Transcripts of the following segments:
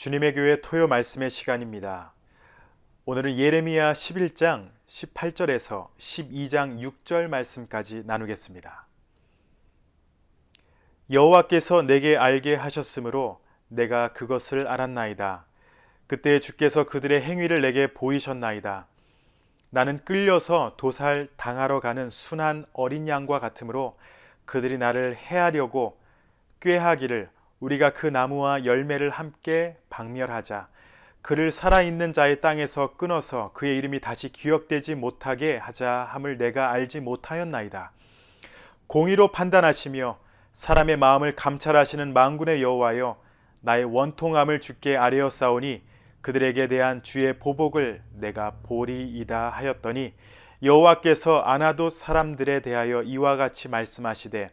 주님의 교회 토요 말씀의 시간입니다. 오늘은 예레미야 11장 18절에서 12장 6절 말씀까지 나누겠습니다. 여호와께서 내게 알게 하셨으므로 내가 그것을 알았나이다. 그때 주께서 그들의 행위를 내게 보이셨나이다. 나는 끌려서 도살 당하러 가는 순한 어린 양과 같으므로 그들이 나를 해하려고 꾀하기를 우리가 그 나무와 열매를 함께 박멸하자. 그를 살아있는 자의 땅에서 끊어서 그의 이름이 다시 기억되지 못하게 하자 함을 내가 알지 못하였나이다. 공의로 판단하시며 사람의 마음을 감찰하시는 만군의 여호와여, 나의 원통함을 주께 아뢰었사오니 그들에게 대한 주의 보복을 내가 보리이다 하였더니, 여호와께서 아나돗 사람들에 대하여 이와 같이 말씀하시되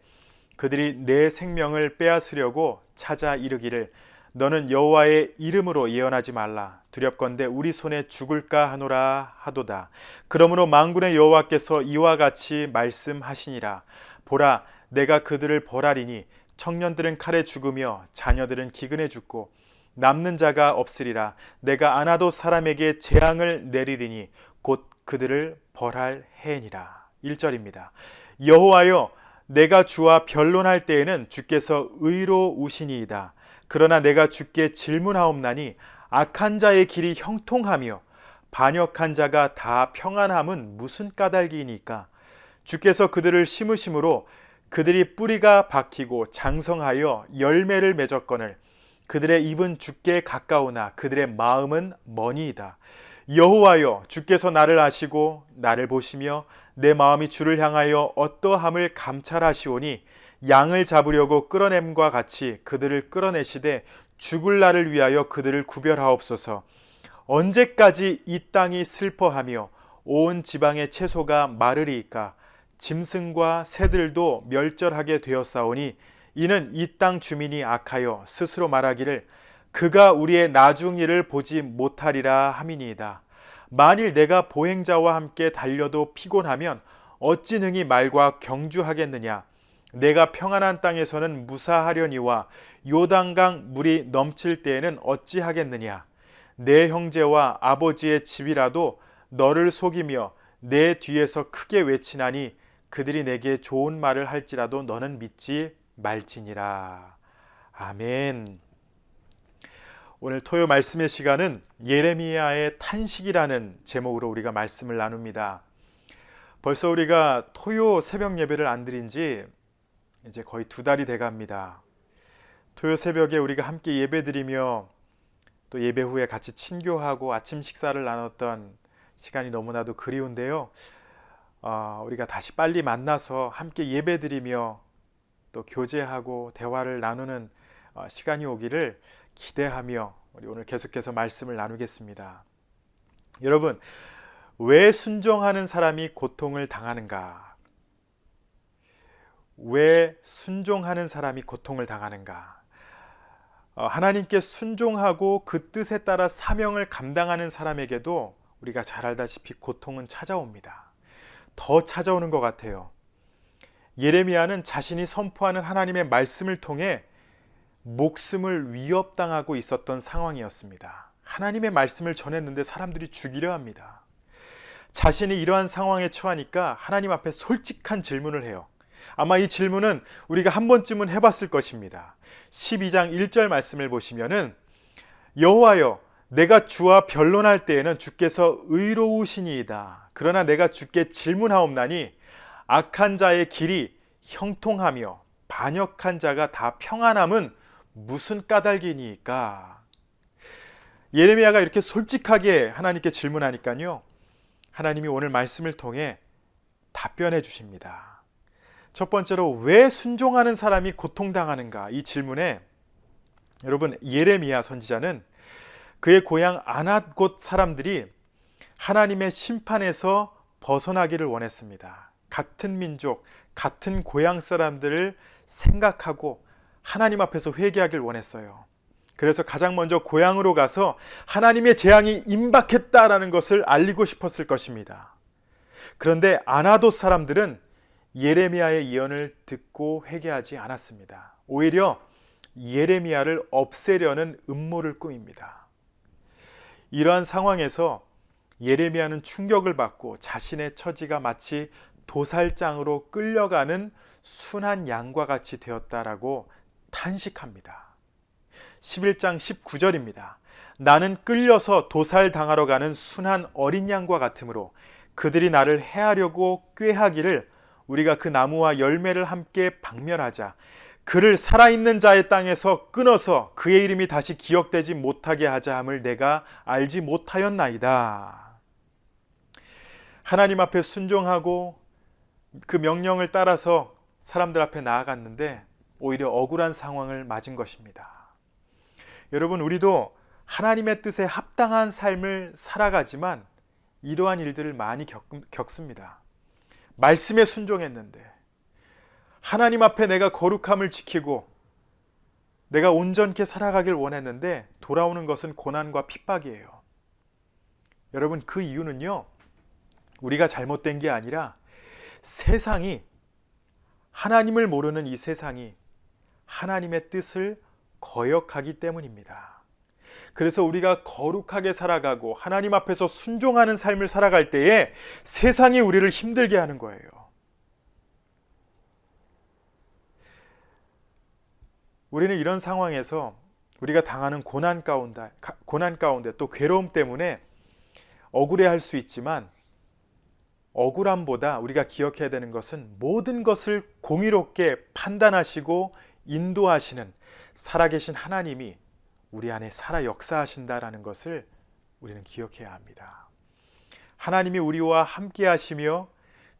그들이 내 생명을 빼앗으려고 찾아 이르기를 너는 여호와의 이름으로 예언하지 말라. 두렵건대 우리 손에 죽을까 하노라 하도다. 그러므로 만군의 여호와께서 이와 같이 말씀하시니라. 보라, 내가 그들을 벌하리니 청년들은 칼에 죽으며 자녀들은 기근에 죽고 남는 자가 없으리라. 내가 아나돗 사람에게 재앙을 내리리니 곧 그들을 벌할 해니라. 1절입니다. 여호와여, 내가 주와 변론할 때에는 주께서 의로우시니이다. 그러나 내가 주께 질문하옵나니 악한 자의 길이 형통하며 반역한 자가 다 평안함은 무슨 까닭이니까? 주께서 그들을 심으심으로 그들이 뿌리가 박히고 장성하여 열매를 맺었거늘 그들의 입은 주께 가까우나 그들의 마음은 머니이다. 여호와여, 주께서 나를 아시고 나를 보시며 내 마음이 주를 향하여 어떠함을 감찰하시오니 양을 잡으려고 끌어냄과 같이 그들을 끌어내시되 죽을 날을 위하여 그들을 구별하옵소서. 언제까지 이 땅이 슬퍼하며 온 지방의 채소가 마르리이까? 짐승과 새들도 멸절하게 되었사오니 이는 이 땅 주민이 악하여 스스로 말하기를 그가 우리의 나중 일을 보지 못하리라 함이니이다. 만일 내가 보행자와 함께 달려도 피곤하면 어찌 능히 말과 경주하겠느냐? 내가 평안한 땅에서는 무사하려니와 요단강 물이 넘칠 때에는 어찌하겠느냐? 내 형제와 아버지의 집이라도 너를 속이며 내 뒤에서 크게 외치나니 그들이 내게 좋은 말을 할지라도 너는 믿지 말지니라. 아멘. 오늘 토요 말씀의 시간은 예레미야의 탄식이라는 제목으로 우리가 말씀을 나눕니다. 벌써 우리가 토요 새벽 예배를 안 드린 지 이제 거의 2달이 돼갑니다. 토요 새벽에 우리가 함께 예배 드리며 또 예배 후에 같이 친교하고 아침 식사를 나눴던 시간이 너무나도 그리운데요. 우리가 다시 빨리 만나서 함께 예배 드리며 또 교제하고 대화를 나누는 시간이 오기를 기대하며 우리 오늘 계속해서 말씀을 나누겠습니다. 여러분, 왜 순종하는 사람이 고통을 당하는가? 왜 순종하는 사람이 고통을 당하는가? 하나님께 순종하고 그 뜻에 따라 사명을 감당하는 사람에게도 우리가 잘 알다시피 고통은 찾아옵니다. 더 찾아오는 것 같아요. 예레미야는 자신이 선포하는 하나님의 말씀을 통해 목숨을 위협당하고 있었던 상황이었습니다. 하나님의 말씀을 전했는데 사람들이 죽이려 합니다. 자신이 이러한 상황에 처하니까 하나님 앞에 솔직한 질문을 해요. 아마 이 질문은 우리가 한 번쯤은 해봤을 것입니다. 12장 1절 말씀을 보시면은 여호와여, 내가 주와 변론할 때에는 주께서 의로우시니이다. 그러나 내가 주께 질문하옵나니 악한 자의 길이 형통하며 반역한 자가 다 평안함은 무슨 까닭이니까? 예레미야가 이렇게 솔직하게 하나님께 질문하니까요, 하나님이 오늘 말씀을 통해 답변해 주십니다. 첫 번째로, 왜 순종하는 사람이 고통당하는가? 이 질문에 여러분, 예레미야 선지자는 그의 고향 아낫곳 사람들이 하나님의 심판에서 벗어나기를 원했습니다. 같은 민족, 같은 고향 사람들을 생각하고 하나님 앞에서 회개하길 원했어요. 그래서 가장 먼저 고향으로 가서 하나님의 재앙이 임박했다라는 것을 알리고 싶었을 것입니다. 그런데 아나돗 사람들은 예레미야의 예언을 듣고 회개하지 않았습니다. 오히려 예레미야를 없애려는 음모를 꾸밉니다. 이러한 상황에서 예레미야는 충격을 받고 자신의 처지가 마치 도살장으로 끌려가는 순한 양과 같이 되었다라고 탄식합니다. 11장 19절입니다. 나는 끌려서 도살당하러 가는 순한 어린 양과 같으므로 그들이 나를 해하려고 꾀하기를 우리가 그 나무와 열매를 함께 박멸하자. 그를 살아있는 자의 땅에서 끊어서 그의 이름이 다시 기억되지 못하게 하자 함을 내가 알지 못하였나이다. 하나님 앞에 순종하고 그 명령을 따라서 사람들 앞에 나아갔는데 오히려 억울한 상황을 맞은 것입니다. 여러분, 우리도 하나님의 뜻에 합당한 삶을 살아가지만 이러한 일들을 많이 겪습니다. 말씀에 순종했는데 하나님 앞에 내가 거룩함을 지키고 내가 온전케 살아가길 원했는데 돌아오는 것은 고난과 핍박이에요. 여러분, 그 이유는요, 우리가 잘못된 게 아니라 세상이, 하나님을 모르는 이 세상이 하나님의 뜻을 거역하기 때문입니다. 그래서 우리가 거룩하게 살아가고 하나님 앞에서 순종하는 삶을 살아갈 때에 세상이 우리를 힘들게 하는 거예요. 우리는 이런 상황에서 우리가 당하는 고난 가운데 또 괴로움 때문에 억울해할 수 있지만 억울함보다 우리가 기억해야 되는 것은 모든 것을 공의롭게 판단하시고 인도하시는 살아계신 하나님이 우리 안에 살아 역사하신다라는 것을 우리는 기억해야 합니다. 하나님이 우리와 함께 하시며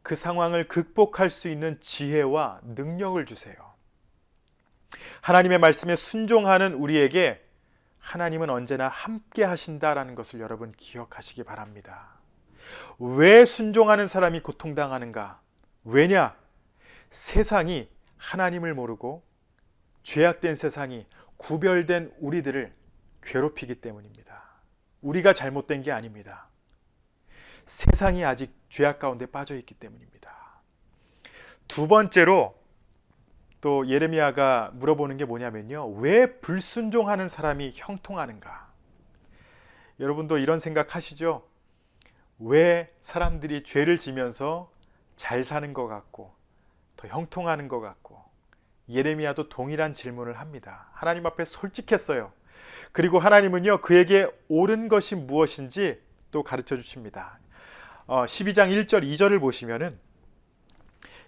그 상황을 극복할 수 있는 지혜와 능력을 주세요. 하나님의 말씀에 순종하는 우리에게 하나님은 언제나 함께 하신다라는 것을 여러분 기억하시기 바랍니다. 왜 순종하는 사람이 고통당하는가? 왜냐? 세상이 하나님을 모르고 죄악된 세상이 구별된 우리들을 괴롭히기 때문입니다. 우리가 잘못된 게 아닙니다. 세상이 아직 죄악 가운데 빠져 있기 때문입니다. 두 번째로 또 예레미야가 물어보는 게 뭐냐면요, 왜 불순종하는 사람이 형통하는가? 여러분도 이런 생각 하시죠? 왜 사람들이 죄를 지면서 잘 사는 것 같고 더 형통하는 것 같고? 예레미야도 동일한 질문을 합니다. 하나님 앞에 솔직했어요. 그리고 하나님은요, 그에게 옳은 것이 무엇인지 또 가르쳐 주십니다. 12장 1절 2절을 보시면은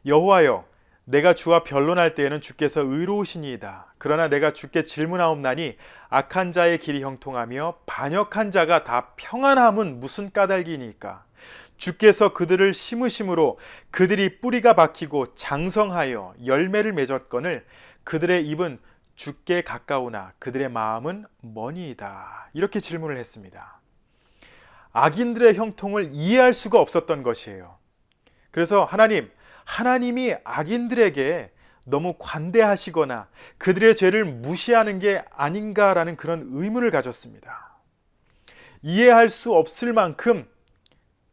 여호와여, 내가 주와 변론할 때에는 주께서 의로우시니이다. 그러나 내가 주께 질문하옵나니 악한 자의 길이 형통하며 반역한 자가 다 평안함은 무슨 까닭이니까? 주께서 그들을 심으심으로 그들이 뿌리가 박히고 장성하여 열매를 맺었거늘 그들의 입은 주께 가까우나 그들의 마음은 머니이다. 이렇게 질문을 했습니다. 악인들의 형통을 이해할 수가 없었던 것이에요. 그래서 하나님이 악인들에게 너무 관대하시거나 그들의 죄를 무시하는 게 아닌가라는 그런 의문을 가졌습니다. 이해할 수 없을 만큼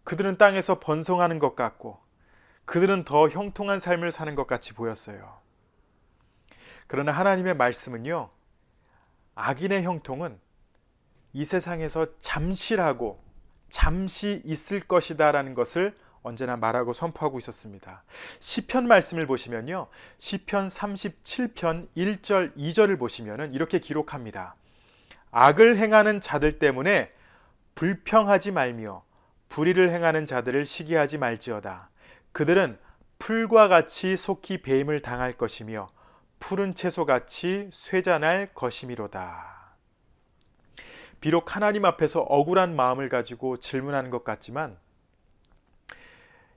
그들은 땅에서 번성하는 것 같고 그들은 더 형통한 삶을 사는 것 같이 보였어요. 그러나 하나님의 말씀은요, 악인의 형통은 이 세상에서 잠시라고 잠시 있을 것이다 라는 것을 언제나 말하고 선포하고 있었습니다. 시편 말씀을 보시면요, 시편 37편 1절 2절을 보시면은 이렇게 기록합니다. 악을 행하는 자들 때문에 불평하지 말며 불의를 행하는 자들을 시기하지 말지어다. 그들은 풀과 같이 속히 배임을 당할 것이며 푸른 채소같이 쇠잔할 것이미로다. 비록 하나님 앞에서 억울한 마음을 가지고 질문하는 것 같지만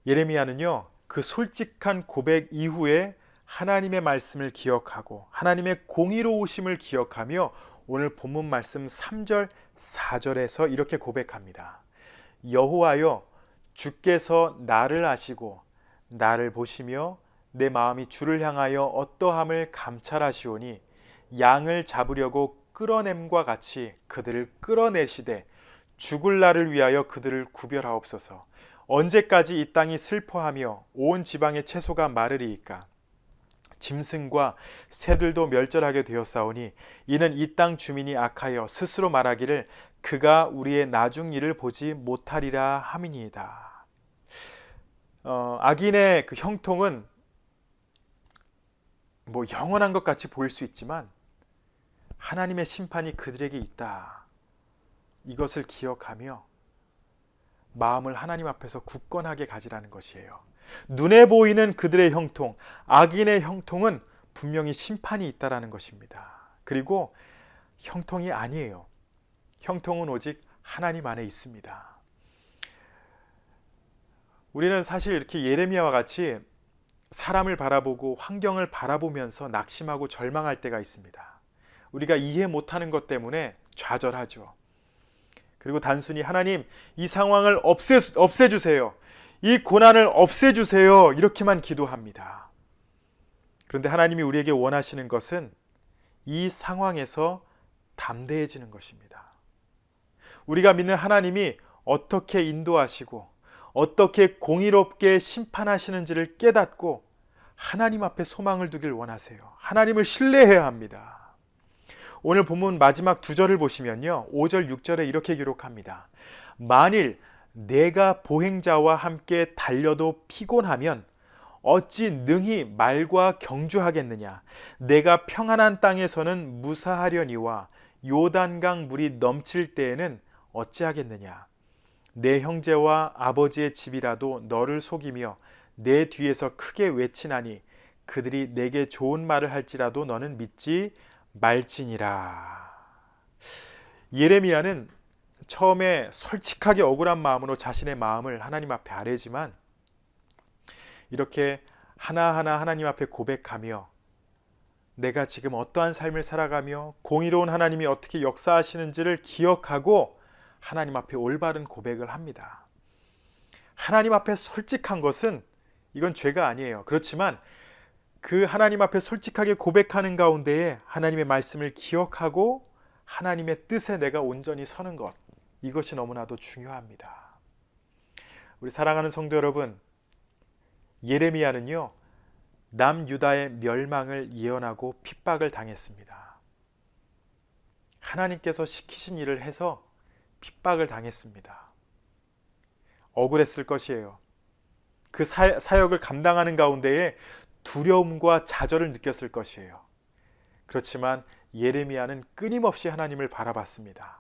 예레미야는요, 그 솔직한 고백 이후에 하나님의 말씀을 기억하고 하나님의 공의로우심을 기억하며 오늘 본문 말씀 3절 4절에서 이렇게 고백합니다. 여호와여, 주께서 나를 아시고 나를 보시며 내 마음이 주를 향하여 어떠함을 감찰하시오니 양을 잡으려고 끌어냄과 같이 그들을 끌어내시되 죽을 날을 위하여 그들을 구별하옵소서. 언제까지 이 땅이 슬퍼하며 온 지방의 채소가 마르리이까? 짐승과 새들도 멸절하게 되었사오니 이는 이 땅 주민이 악하여 스스로 말하기를 그가 우리의 나중 일을 보지 못하리라 함이니이다. 악인의 그 형통은 영원한 것 같이 보일 수 있지만 하나님의 심판이 그들에게 있다. 이것을 기억하며 마음을 하나님 앞에서 굳건하게 가지라는 것이에요. 눈에 보이는 그들의 형통, 악인의 형통은 분명히 심판이 있다라는 것입니다. 그리고 형통이 아니에요. 형통은 오직 하나님 안에 있습니다. 우리는 사실 이렇게 예레미야와 같이 사람을 바라보고 환경을 바라보면서 낙심하고 절망할 때가 있습니다. 우리가 이해 못하는 것 때문에 좌절하죠. 그리고 단순히 하나님 이 상황을 없애주세요. 이 고난을 없애주세요. 이렇게만 기도합니다. 그런데 하나님이 우리에게 원하시는 것은 이 상황에서 담대해지는 것입니다. 우리가 믿는 하나님이 어떻게 인도하시고 어떻게 공의롭게 심판하시는지를 깨닫고 하나님 앞에 소망을 두길 원하세요. 하나님을 신뢰해야 합니다. 오늘 본문 마지막 두 절을 보시면요, 5절 6절에 이렇게 기록합니다. 만일 내가 보행자와 함께 달려도 피곤하면 어찌 능히 말과 경주하겠느냐. 내가 평안한 땅에서는 무사하려니와 요단강 물이 넘칠 때에는 어찌하겠느냐. 내 형제와 아버지의 집이라도 너를 속이며 내 뒤에서 크게 외치나니 그들이 내게 좋은 말을 할지라도 너는 믿지 말지니라. 예레미야는 처음에 솔직하게 억울한 마음으로 자신의 마음을 하나님 앞에 아뢰지만 이렇게 하나하나 하나님 앞에 고백하며 내가 지금 어떠한 삶을 살아가며 공의로운 하나님이 어떻게 역사하시는지를 기억하고 하나님 앞에 올바른 고백을 합니다. 하나님 앞에 솔직한 것은 이건 죄가 아니에요. 그렇지만 그 하나님 앞에 솔직하게 고백하는 가운데에 하나님의 말씀을 기억하고 하나님의 뜻에 내가 온전히 서는 것, 이것이 너무나도 중요합니다. 우리 사랑하는 성도 여러분, 예레미야는요 남유다의 멸망을 예언하고 핍박을 당했습니다. 하나님께서 시키신 일을 해서 핍박을 당했습니다. 억울했을 것이에요. 그 사역을 감당하는 가운데에 두려움과 좌절을 느꼈을 것이에요. 그렇지만 예레미야는 끊임없이 하나님을 바라봤습니다.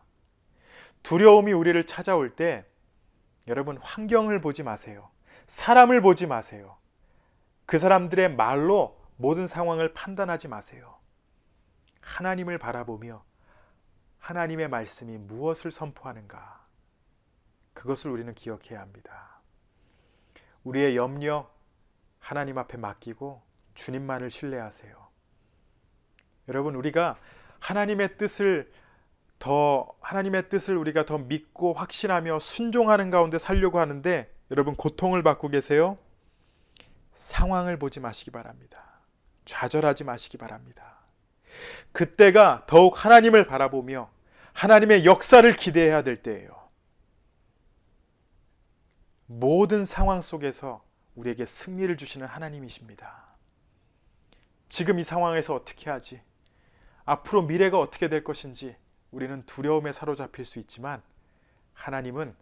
두려움이 우리를 찾아올 때 여러분 환경을 보지 마세요. 사람을 보지 마세요. 그 사람들의 말로 모든 상황을 판단하지 마세요. 하나님을 바라보며 하나님의 말씀이 무엇을 선포하는가, 그것을 우리는 기억해야 합니다. 우리의 염려 하나님 앞에 맡기고 주님만을 신뢰하세요. 여러분, 우리가 하나님의 뜻을 우리가 더 믿고 확신하며 순종하는 가운데 살려고 하는데 여러분 고통을 받고 계세요? 상황을 보지 마시기 바랍니다. 좌절하지 마시기 바랍니다. 그때가 더욱 하나님을 바라보며 하나님의 역사를 기대해야 될 때예요. 모든 상황 속에서 우리에게 승리를 주시는 하나님이십니다. 지금 이 상황에서 어떻게 하지? 앞으로 미래가 어떻게 될 것인지 우리는 두려움에 사로잡힐 수 있지만 하나님은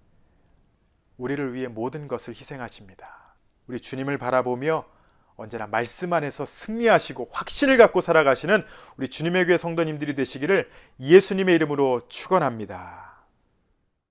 우리를 위해 모든 것을 희생하십니다. 우리 주님을 바라보며 언제나 말씀 안에서 승리하시고 확신을 갖고 살아가시는 우리 주님의 교회 성도님들이 되시기를 예수님의 이름으로 축원합니다.